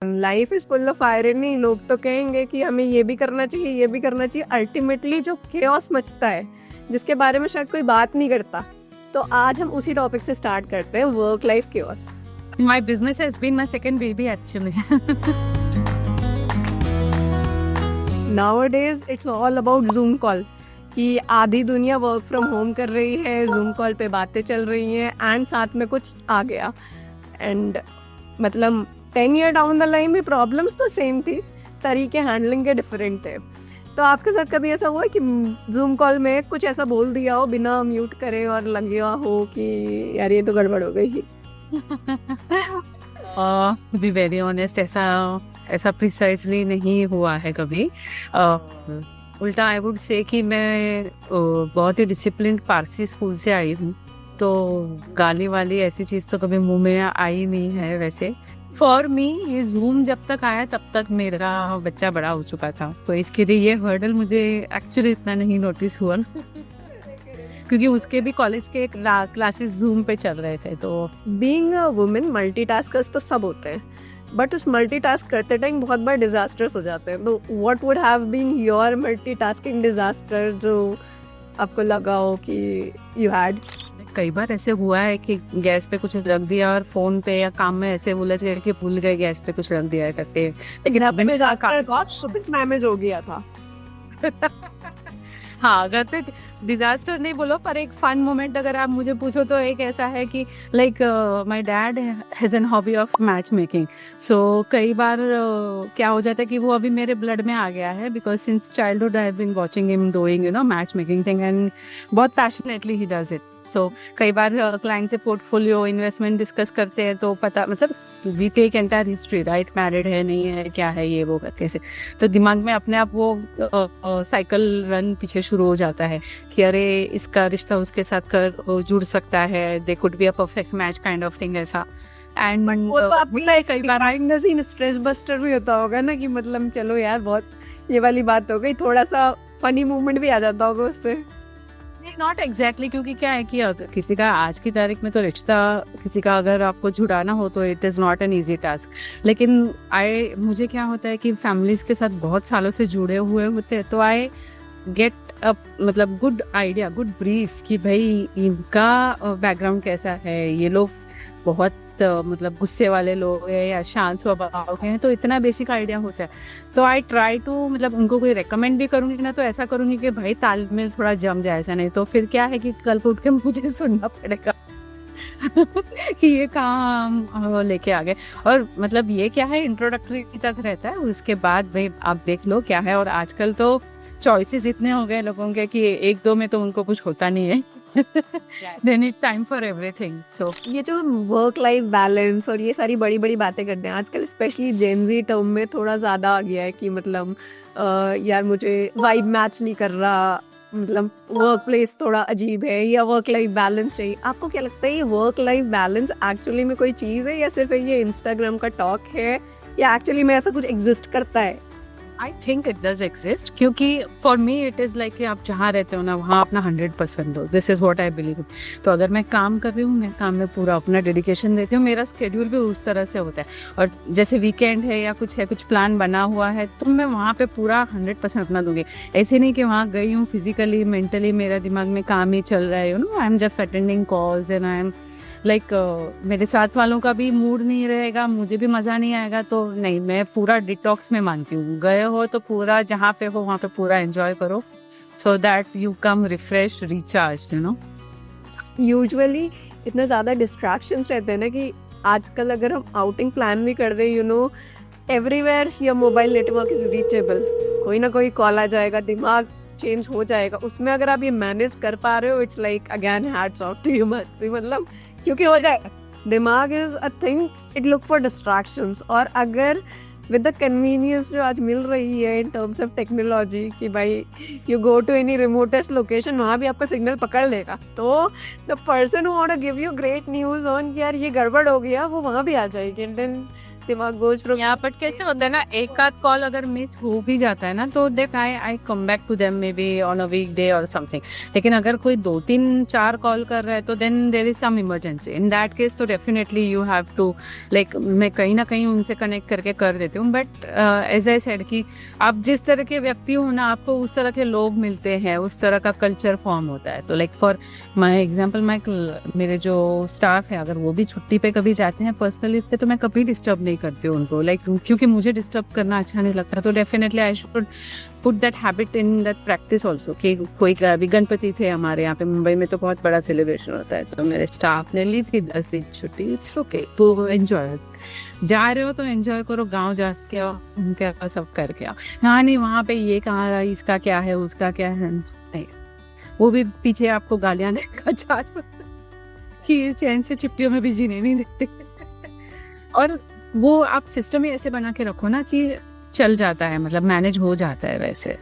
Life is full of irony. लोग तो कहेंगे कि हमें ये भी करना चाहिए, ये भी करना चाहिए। अल्टीमेटली जो केओस मचता है, जिसके बारे में शायद कोई बात नहीं करता, तो आज हम उसी टॉपिक से स्टार्ट करते हैं, work life chaos. My business has been my second baby actually. Nowadays it's all about Zoom call, कि आधी दुनिया वर्क फ्रॉम होम कर रही है, Zoom कॉल पे बातें चल रही हैं एंड साथ में कुछ आ गया। एंड मतलब 10 ईयर डाउन द लाइन भी प्रॉब्लम्स तो सेम थी, तरीके हैंडलिंग के डिफरेंट थे। तो आपके साथ कभी ऐसा हुआ कि Zoom कॉल में कुछ ऐसा बोल दिया हो बिना म्यूट करे और लग गया हो कि यार ये तो गड़बड़ हो गई? To be very honest, ऐसा प्रिसाइजली नहीं हुआ है कभी। उल्टा आई वुड से कि मैं बहुत ही डिसिप्लिन पारसी स्कूल से आई हूँ, तो गाली वाली ऐसी चीज़ तो कभी मुंह में आई नहीं है। वैसे फॉर मी ये जूम जब तक आया तब तक मेरा बच्चा बड़ा हो चुका था, तो इसके लिए ये हर्डल मुझे एक्चुअली इतना नहीं नोटिस हुआ क्योंकि उसके भी कॉलेज के क्लासेस जूम पे चल रहे थे। तो बीइंग अ वुमेन मल्टीटास्कर्स तो सब होते हैं, बट उस मल्टीटास्क करते टाइम बहुत बार डिजास्टर्स हो जाते हैं। तो what would have been your multitasking disaster जो आपको लगा हो कि यू हैड? कई बार ऐसे हुआ है कि गैस पे कुछ रख दिया और फोन पे या काम में ऐसे उलझ गए कि भूल गए गैस पे कुछ रख दिया है करके, लेकिन अब मैं डैमेज हो गया था। हाँ, अगर तो डिजास्टर नहीं बोलो पर एक फन मोमेंट अगर आप मुझे पूछो तो एक ऐसा है कि like my dad has an hobby of match making. So कई बार क्या हो जाता है कि वो अभी मेरे ब्लड में आ गया है, because since childhood I have been watching him doing match making thing and बहुत passionately he does it. So कई बार क्लाइंट से पोर्टफोलियो इन्वेस्टमेंट डिस्कस करते हैं तो पता मतलब we take entire history, right, married है नहीं है क्या है ये वो कैसे, तो दिमाग में अपने आप वो साइकिल रन पीछे शुरू हो जाता है कि अरे इसका रिश्ता उसके साथ जुड़ सकता है, they could be a perfect match kind of thing ऐसा। एंड कई बार स्ट्रेस बस्टर भी होता होगा ना, कि मतलब चलो यार बहुत ये वाली बात हो गई, थोड़ा सा फनी मूवमेंट भी आ जाता होगा उससे। नॉट एग्जैक्टली, क्योंकि क्या है कि अगर किसी का आज की तारीख में तो रिश्ता किसी का अगर आपको जुड़ाना हो तो it is not an easy task. लेकिन मुझे क्या होता है कि फैमिलीज के साथ बहुत सालों से जुड़े हुए होते हैं, तो आई गेट अप मतलब गुड आइडिया, गुड ब्रीफ कि भाई इनका बैकग्राउंड कैसा है, ये लोग बहुत मतलब गुस्से वाले लोग हैं या शांत स्वभाव के हैं, तो इतना बेसिक आइडिया होता है। तो आई ट्राई टू मतलब उनको कोई रेकमेंड भी करूँगी ना तो ऐसा करूँगी कि भाई तालमेल थोड़ा जम जाए, ऐसा नहीं तो फिर क्या है कि कल उठ के मुझे सुनना पड़ेगा कि ये कहाँ लेके आ गए। और मतलब ये क्या है इंट्रोडक्टरी तक रहता है, उसके बाद भाई आप देख लो क्या है। और आजकल तो चॉइसेस इतने हो गए लोगों के कि एक दो में तो उनको कुछ होता नहीं है। They need time for everything. So ये जो हम वर्क लाइफ बैलेंस और ये सारी बड़ी बड़ी बातें करते हैं आजकल, स्पेशली जेन जी टर्म में थोड़ा ज़्यादा आ गया है कि मतलब यार मुझे वाइब मैच नहीं कर रहा, मतलब वर्क प्लेस थोड़ा अजीब है या वर्क लाइफ बैलेंस चाहिए। आपको क्या लगता है ये वर्क लाइफ बैलेंस एक्चुअली में कोई चीज़ है या सिर्फ ये इंस्टाग्राम का टॉक है, या एक्चुअली में ऐसा कुछ एग्जिस्ट करता है? I think it does exist, क्योंकि for me it is like कि आप जहाँ रहते हो ना वहाँ अपना 100% दो। This is what I believe. तो अगर मैं काम कर रही हूँ, मैं काम में पूरा अपना डेडिकेशन देती हूँ, मेरा स्केड्यूल भी उस तरह से होता है। और जैसे वीकेंड है या कुछ है, कुछ प्लान बना हुआ है, तो मैं वहाँ पे पूरा 100% अपना दूंगी। ऐसे नहीं कि वहाँ गई हूँ फिजिकली मेंटली मेरा दिमाग में काम ही चल रहा है, I am just attending calls and I am like मेरे साथ वालों का भी मूड नहीं रहेगा, मुझे भी मज़ा नहीं आएगा, तो नहीं, मैं पूरा डिटॉक्स में मानती हूँ। गए हो तो पूरा जहाँ पे हो वहाँ पे पूरा एंजॉय करो, so that you come refresh recharge, usually इतना ज़्यादा डिस्ट्रैक्शंस रहते हैं ना कि आजकल अगर हम आउटिंग प्लान भी कर दें, everywhere your mobile network is reachable, कोई ना कोई कॉल आ जाएगा, दिमाग चेंज हो जाएगा। उसमें अगर आप ये मैनेज कर पा रहे हो, it's like again hats off to you much, मतलब क्योंकि हो जाए दिमाग is a thing, it look for distractions. और अगर विद द कन्वीनियंस जो आज मिल रही है इन टर्म्स ऑफ टेक्नोलॉजी कि भाई you go to any remotest location, वहाँ भी आपका सिग्नल पकड़ लेगा, तो the person who want to give you great news on कि यार ये गड़बड़ हो गया, वो वहाँ भी आ जाएगी। एंड देन दिमाग गोज फ्रॉम यहाँ पर कैसे होता है ना, एक आध कॉल अगर मिस हो भी जाता है ना, तो देख I come back to them maybe on a week day और समथिंग। लेकिन अगर कोई 2-3-4 कॉल कर रहा है तो then there is some emergency, in that case तो definitely you have to like, मैं कहीं ना कहीं उनसे कनेक्ट करके कर देती हूँ। बट एज आई सेड कि आप जिस तरह के व्यक्ति हो ना, आपको उस तरह के लोग मिलते हैं, उस तरह का कल्चर फॉर्म होता है। तो लाइक फॉर माई एग्जाम्पल, मेरे जो स्टाफ है अगर वो भी छुट्टी पे कभी जाते हैं पर्सनली पे, तो मैं कभी डिस्टर्ब नहीं करती हूँ उनको, लाइक क्योंकि मुझे डिस्टर्ब करना अच्छा नहीं लगता। तो definitely I should put that habit in that practice also कि कोई अभी गणपति थे हमारे यहाँ पे मुंबई में, तो बहुत बड़ा सेलिब्रेशन होता है, तो मेरे स्टाफ ने ली थी 10 दिन छुट्टी। इट्स ओके, तो एंजॉय, जा रहे हो तो एंजॉय करो, गाँव जाके आओ, उनके सब करके आओ। हाँ नहीं, वहाँ पे ये कहाँ रहा, इसका क्या है, उसका क्या है, नहीं, वो भी पीछे आपको गालियाँ देगा चार कि चैन से छुट्टियों में भी जीने नहीं देते। और वो आप सिस्टम ही ऐसे बना के रखो ना कि चल जाता है, मतलब मैनेज हो जाता है वैसे।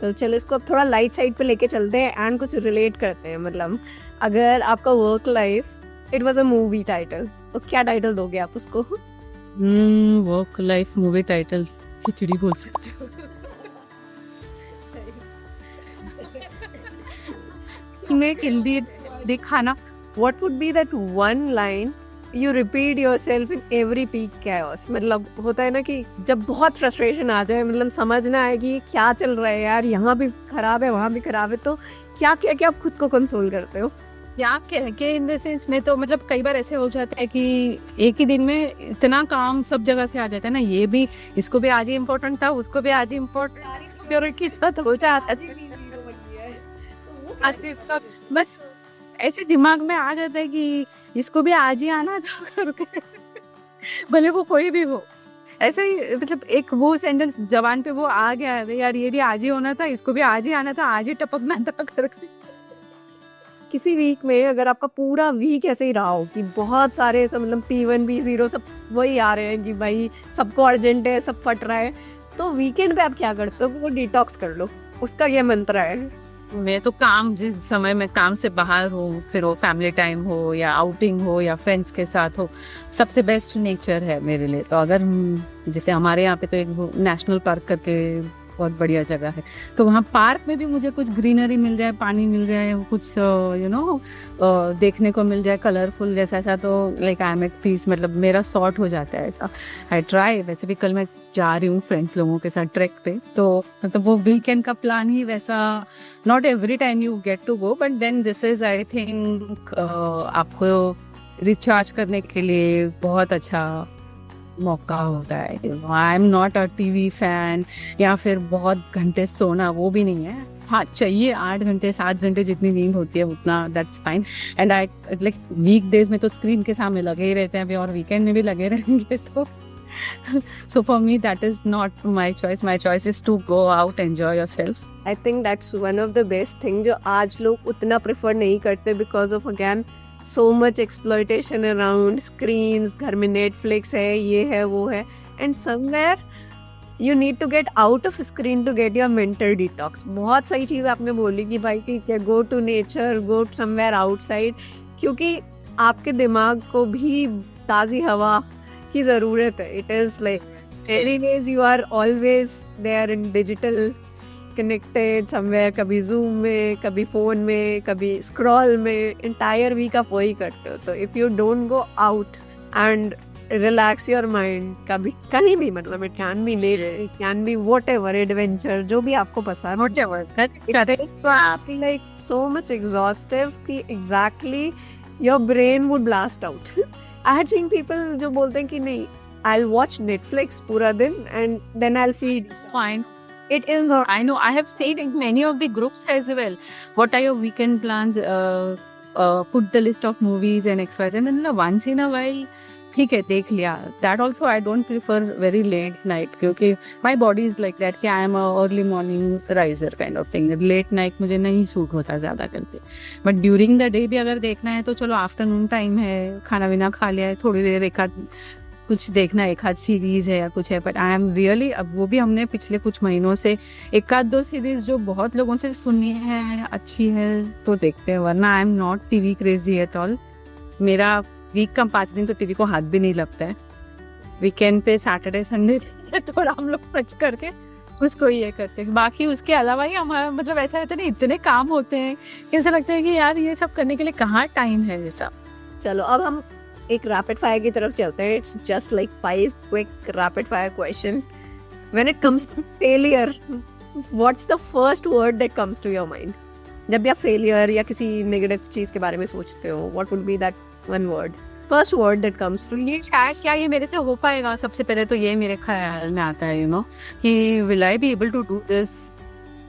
तो चलो इसको अब थोड़ा लाइट साइड पे लेके चलते हैं एंड कुछ रिलेट करते हैं। मतलब अगर आपका work life it was a movie title, तो क्या टाइटल दोगे आप उसको? वर्क लाइफ मूवी टाइटल खिचड़ी बोल सकते हो। मैं हिंदी दिखाना, What would be that one line you repeat yourself in every peak chaos? मतलब होता है ना कि जब बहुत फ्रस्ट्रेशन आ जाए, मतलब समझ ना आए कि क्या चल रहा है यार, यहाँ भी खराब है वहाँ भी खराब है, तो क्या क्या क्या आप खुद को कंसोल करते हो? क्या कह के इन द सेंस में, तो मतलब कई बार ऐसे हो जाता है कि एक ही दिन में इतना काम सब जगह से आ जाता है ना, ये भी, इसको भी आज ही इम्पोर्टेंट था, उसको भी आज ही इम्पोर्टेंट, और किस्मत हो जाता है बस ऐसे दिमाग में आ जाता है कि इसको भी आज ही आना था करके, भले वो कोई भी हो। ऐसे ही मतलब एक वो सेंटेंस जबान पे वो आ गया है यार, ये भी आज ही होना था, इसको भी आज ही आना था, आज ही टपकना था करके। किसी वीक में अगर आपका पूरा वीक ऐसे ही रहा हो कि बहुत सारे सब मतलब P1 P0 सब वही आ रहे हैं कि भाई सबको अर्जेंट है, सब फट रहा है, तो वीकेंड पे आप क्या करते हो? वो डिटॉक्स कर लो, उसका ये मंत्र है। मैं तो काम, जिस समय मैं काम से बाहर हूँ, फिर वो फैमिली टाइम हो या आउटिंग हो या फ्रेंड्स के साथ हो, सबसे बेस्ट नेचर है मेरे लिए। तो अगर जैसे हमारे यहाँ पे तो एक नेशनल पार्क करके बहुत बढ़िया जगह है, तो वहाँ पार्क में भी मुझे कुछ ग्रीनरी मिल जाए, पानी मिल जाए, कुछ देखने को मिल जाए कलरफुल जैसा ऐसा, तो like I am at peace, मतलब मेरा सॉर्ट हो जाता है ऐसा। आई ट्राई, वैसे भी कल मैं जा रही हूँ फ्रेंड्स लोगों के साथ ट्रैक पे, तो मतलब वो वीकेंड का प्लान ही वैसा, not every time you get to go, but then this is I think आपको रिचार्ज करने के लिए बहुत अच्छा मौका होता है। I am not a TV fan या फिर बहुत घंटे सोना, वो भी नहीं है। हाँ, चाहिए 8 घंटे 7 घंटे जितनी नींद होती है उतना, that's fine. And I like weekdays में तो स्क्रीन के सामने लगे ही रहते हैं अभी, और वीकेंड में भी लगे रहेंगे, तो so for me that is not my choice. My choice is to go out, enjoy yourself. I think that's one of the best thing जो आज लोग उतना प्रेफर नहीं करते because of again so much exploitation around screens, घर में Netflix है, ये है वो है, and somewhere you need to get out of screen to get your mental detox. बहुत सही चीज़ आपने बोली कि भाई ठीक है, go to nature, go somewhere outside, क्योंकि आपके दिमाग को भी ताज़ी हवा की ज़रूरत है। It is like anyways you are always there in digital connected somewhere, कभी Zoom में, कभी फ़ोन में, कभी scroll में, entire week आप वही करते हो। तो if you don't go out and relax your mind, कभी कहीं भी, मतलब it can be nature, it can be whatever adventure, जो भी आपको पसंद, Whatever. तो आप like so much exhaustive कि exactly your brain would blast out. I had seen people जो बोलते हैं कि नहीं, I'll watch Netflix पूरा दिन and then I'll feed. Fine. It is not. I know. I have seen in many of the groups as well. What are your weekend plans? Put the list of movies and XYZ. And once in a while, ठीक है, देख लिया. That also I don't prefer very late night, क्योंकि my body is like that कि I am a early morning riser kind of thing. Late night मुझे नहीं suit होता ज़्यादा करके. But during the day भी अगर देखना है तो चलो आफ्टरनून टाइम है, खाना वाना खा लिया है, थोड़ी देर एक आध कुछ देखना, एक आध सीरीज है या कुछ है। बट आई एम रियली, अब वो भी हमने पिछले कुछ महीनों से एक आध 2 सीरीज जो बहुत लोगों से सुनी है, अच्छी है, तो देखते हैं, वरना आई am not TV crazy at all. मेरा वीक का 5 दिन तो टीवी को हाथ भी नहीं लगता है। वीकेंड पे सैटरडे संडे थोड़ा हम लोग खर्च करके उसको ये करते हैं। बाकी उसके अलावा ही हमारा मतलब ऐसा रहता है ना, इतने काम होते हैं कि ऐसा लगता है कि यार ये सब करने के लिए कहाँ टाइम है ये सब। चलो अब हम एक रैपिड फायर की तरफ चलते हैं. It's just like 5 quick rapid fire question. When it comes to failure, what's the first word that comes to your mind? जब भी आप फेलियर या किसी नेगेटिव चीज के बारे में सोचते हो, what would be that one word, first word that comes to? ये शायद क्या ये मेरे से हो पाएगा, सबसे पहले तो ये मेरे ख्याल में आता है, यू नो, कि will I be able to do this.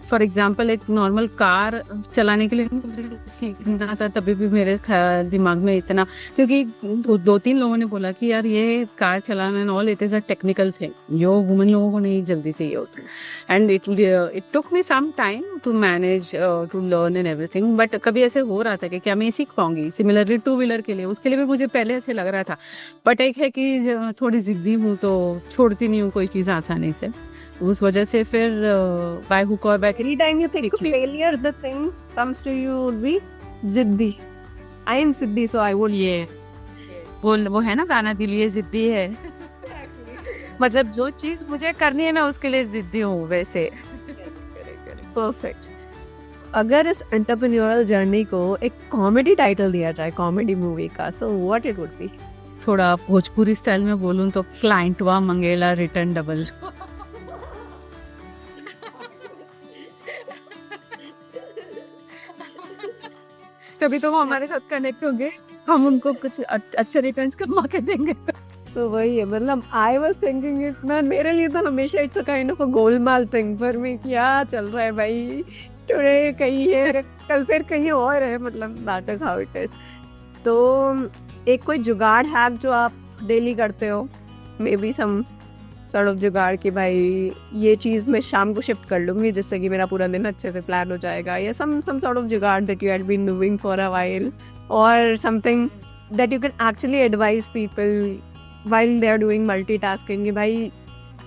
For example एक नॉर्मल कार चलाने के लिए मुझे सीखना था, तभी भी मेरे दिमाग में इतना, क्योंकि दो तीन लोगों ने बोला कि यार ये कार चलाना and all it is a technical thing, जो वुमेन लोगों को नहीं जल्दी से ये होता। And it took me some time to manage to learn and everything, but कभी ऐसे हो रहा था कि क्या मैं सीख पाऊंगी। सिमिलरली 2 व्हीलर के लिए, उसके लिए भी मुझे पहले ऐसे लग रहा था, बट एक है कि थोड़ी जिद्दी हूँ तो छोड़ती नहीं हूँ कोई चीज़ आसानी से, उस वजह से फिर बाय हुक और bye Every time you think of failure, the thing comes to you would be जिद्दी. I am जिद्दी, so I would. ये वो है ना गाना, दिल ये जिद्दी है। मतलब जो चीज़ मुझे करनी है मैं उसके लिए जिद्दी हूँ वैसे। Perfect. अगर इस एंटरप्रेन्योरल जर्नी को एक कॉमेडी टाइटल दिया जाए, कॉमेडी मूवी का, so what it would be? थोड़ा भोजपुरी स्टाइल में बोलूँ तो क्लाइंट वा मंगेला रिटर्न डबल। तभी तो वो हमारे साथ कनेक्ट होंगे, हम उनको कुछ अच्छे रिटर्न्स कमा के देंगे। तो वही है, मतलब आई वाज थिंकिंग इट ना, मेरे लिए तो हमेशा it's a kind of a Golmaal thing for me, क्या चल रहा है भाई, टुडे कहीं है, कल फिर कहीं और है, मतलब that is how it is. तो एक कोई जुगाड़ हैक जो आप डेली करते हो, maybe some sort of जुगाड़ कि भाई ये चीज़ मैं शाम को शिफ्ट कर लूँगी जिससे कि मेरा पूरा दिन अच्छे से प्लान हो जाएगा, या some sort of jugaad that you had been doing for a while, और something that you can actually advise people while they are doing multitasking, कि भाई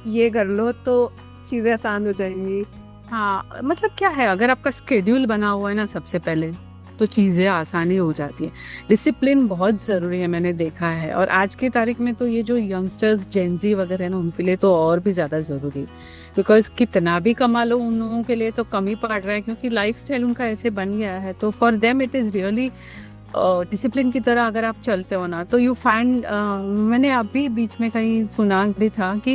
ये कर लो तो चीज़ें आसान हो जाएंगी। हाँ, मतलब क्या है, अगर आपका स्केड्यूल बना हुआ है ना, सबसे पहले तो चीज़ें आसानी हो जाती है। डिसिप्लिन बहुत ज़रूरी है, मैंने देखा है, और आज की तारीख में तो ये जो यंगस्टर्स जेनजी वगैरह है ना, उनके लिए तो और भी ज़्यादा ज़रूरी है, बिकॉज कितना भी कमा लो उन लोगों के लिए तो कम ही पड़ रहा है, क्योंकि लाइफस्टाइल उनका ऐसे बन गया है। तो for them it is really discipline की तरह अगर आप चलते हो ना, तो यू फाइंड, मैंने अभी बीच में कहीं सुना भी था कि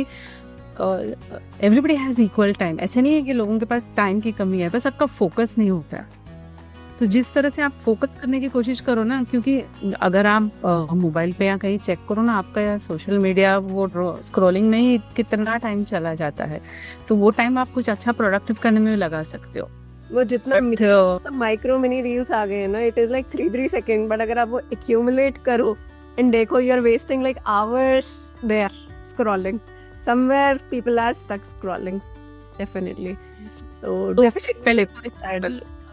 एवरीबडी हैज़ इक्वल टाइम। ऐसे नहीं है कि लोगों के पास टाइम की कमी है, बस आपका फोकस नहीं होता है। तो जिस तरह से आप फोकस करने की कोशिश करो ना, क्योंकि अगर आप मोबाइल पे या कहीं चेक करो ना, आपका या सोशल मीडिया वो स्क्रॉलिंग में ही कितना टाइम चला जाता है, तो वो टाइम आप कुछ अच्छा प्रोडक्टिव करने में लगा सकते हो। वो जितना माइक्रो मिनी रील्स आ गए हैं ना, it is like 3 second, but अगर आप वो एक्यूमुलेट करो एंड देखो, you are wasting like hours there scrolling, somewhere people are stuck scrolling definitely. तो पहले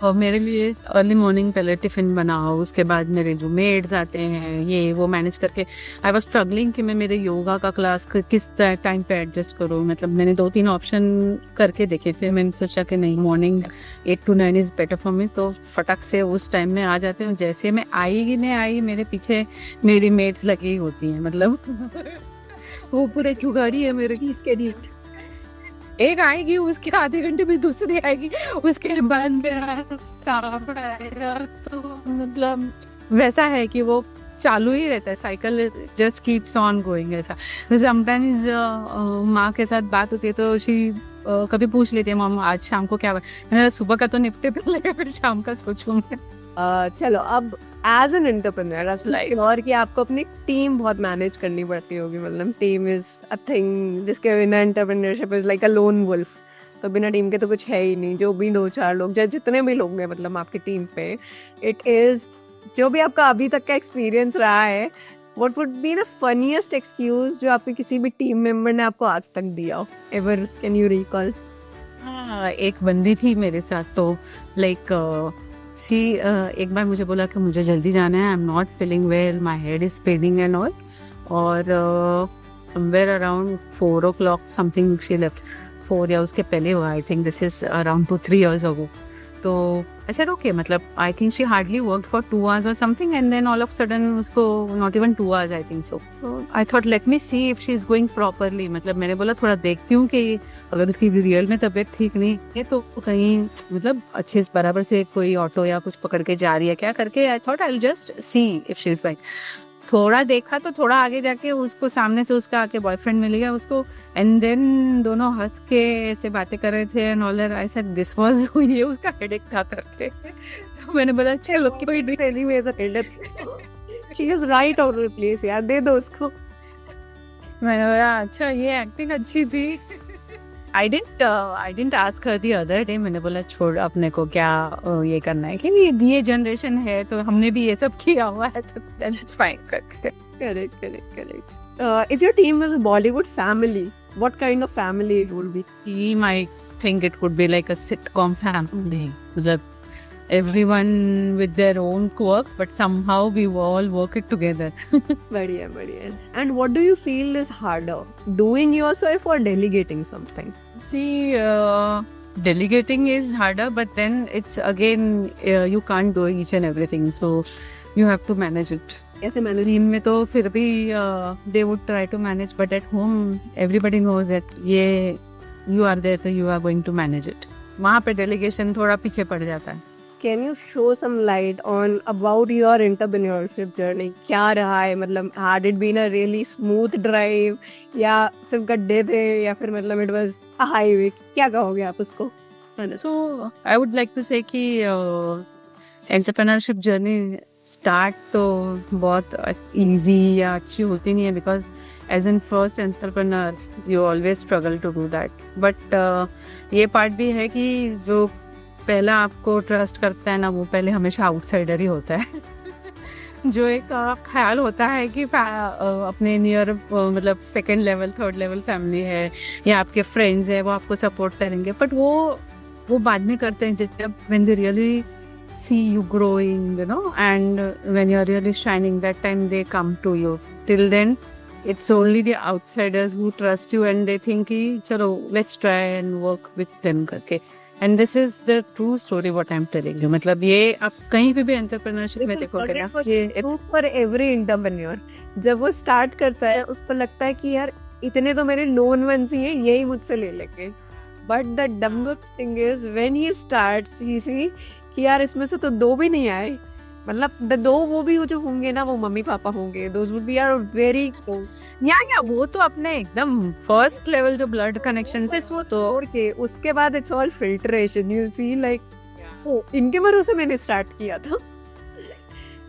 और मेरे लिए अर्ली मॉर्निंग पहले टिफ़िन बनाओ, उसके बाद मेरे जो मेड्स आते हैं ये वो मैनेज करके आई वाज स्ट्रगलिंग कि मैं मेरे योगा का क्लास किस टाइम पे एडजस्ट करूँ। मतलब मैंने 2-3 ऑप्शन करके देखे, फिर मैंने सोचा कि नहीं, morning 8 to 9 is better for me, तो फटक से उस टाइम में आ जाते हैं। जैसे मैं आई मेरे पीछे मेरी मेड्स लगी होती हैं, मतलब वो पूरे जुगाड़ी है मेरे की इसके लिए। एक आएगी, उसके आधे घंटे में दूसरी आएगी, उसके बाद मेरा स्टाफ आएगा, तो मतलब वैसा है कि वो चालू ही रहता है, cycle just keeps on going. ऐसा समटाइम्स माँ के साथ बात होती है तो शी कभी पूछ लेती है, मामा आज शाम को क्या, मैंने सुबह का तो निपटे पहले, फिर शाम का सोचूंगी। चलो अब एज एन एंटरप्रेन्योर और कि आपको अपनी टीम बहुत मैनेज करनी पड़ती होगी, मतलब टीम इज अ थिंग जिसके बिना entrepreneurship is like a lone wolf, तो बिना टीम के तो कुछ है ही नहीं। जो भी 2-4 लोग, चाहे जितने भी लोग हैं मतलब आपकी टीम पे, इट इज जो भी आपका अभी तक का एक्सपीरियंस रहा है, what would be the funniest excuse जो आपके किसी भी टीम मेंबर ने आपको आज तक दिया हो, एवर कैन यू रिकॉल? हाँ, एक बंदी थी मेरे साथ, तो लाइक एक बार मुझे बोला कि मुझे जल्दी जाना है, I am not feeling well, my head is paining and all, और somewhere around 4 o'clock something she left, 4 या उसके पहले हुआ, I think this is around 2-3 years ago। तो I said okay, मतलब I think she hardly worked for 2 hours or something and then all of a sudden उसको not even 2 hours I think so. So I thought let me see if she is going properly. मतलब मैंने बोला थोड़ा देखती हूँ कि अगर उसकी रियल में तबीयत ठीक नहीं है तो कहीं मतलब अच्छे से बराबर से कोई ऑटो या कुछ पकड़ के जा रही है क्या करके. I thought I'll just see if she is fine. थोड़ा देखा तो थोड़ा आगे जाके उसको सामने से उसका आके बॉयफ्रेंड मिल गया उसको एंड देन दोनों हंस के ऐसे बातें कर रहे थे and all that. I said this was ये उसका हेडेक था करके. तो मैंने बोला चलो कोई she is right on the place यार, दे दो उसको. मैंने बोला अच्छा ये एक्टिंग अच्छी थी. I didn't ask her the other day. मैंने बोला छोड़ अपने को क्या ये करना है कि ये जनरेशन है तो हमने भी ये सब किया हुआ है तो दैट्स फाइन करके. Correct. If your team was a Bollywood family, what kind of family it would be? Team, I think it would be like a sitcom family. मतलब everyone with their own quirks, but somehow we all work it together. बढ़िया. And what do you feel is harder, doing yourself or delegating something? See, delegating is harder, but then it's again you can't do each and everything, so you have to manage it. कैसे manage? Team में तो फिर भी they would try to manage, but at home everybody knows that ये you are there, so you are going to manage it. वहाँ पे delegation थोड़ा पीछे पड़ जाता है. Can you show some light on about your entrepreneurship journey? क्या रहा है, मतलब had it been a really smooth drive या सिर्फ गड्ढे थे या फिर मतलब it was a highway? क्या कहोगे आप उसको? So I would like to say कि entrepreneurship journey start तो बहुत easy या अच्छी होती नहीं है because as in first entrepreneur you always struggle to do that. But ये part भी है कि जो पहला आपको ट्रस्ट करता है ना वो पहले हमेशा आउटसाइडर ही होता है. जो एक ख्याल होता है कि अपने नियर मतलब second level third level family है या आपके फ्रेंड्स है वो आपको सपोर्ट करेंगे, बट वो बाद में करते हैं जब when they really see you growing, you know, and when you are really shining, that time they come to you. Till then it's only the outsiders who trust you and they think कि चलो let's try and work with them करके. And this is the true story what I'm telling you. मतलब ये आप कहीं पे भी entrepreneurship में देखोगे ना ये for every entrepreneur जब वो स्टार्ट करता है उसको लगता है कि यार इतने तो मेरे नोन वंस ही हैं, यही मुझसे ले लेंगे. But the dumber thing is when he starts he see कि यार इसमें से तो दो भी नहीं आए, मतलब द दो वो भी जो होंगे ना वो मम्मी पापा होंगे. Those would be are very या वो तो अपने एकदम फर्स्ट लेवल जो ब्लड कनेक्शन है वो तो और के उसके बाद it's all filtration. You see like ओ इनके भरोसे मैंने स्टार्ट किया था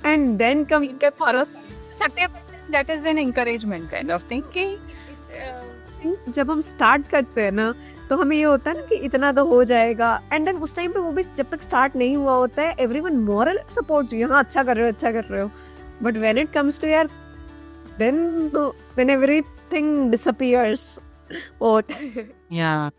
एंड देन कम इनके भरोसे सकते हैं. That is an encouragement kind of thing कि जब हम स्टार्ट करते हैं ना तो हमें ये होता है ना कि इतना तो हो जाएगा एंड देन उस टाइम पे वो भी जब तक स्टार्ट नहीं हुआ होता है एवरीवन मॉरल सपोर्ट यू, हाँ अच्छा कर रहे हो. But when it comes to यार देन व्हेन एवरीथिंग डिसअपीयर्स. या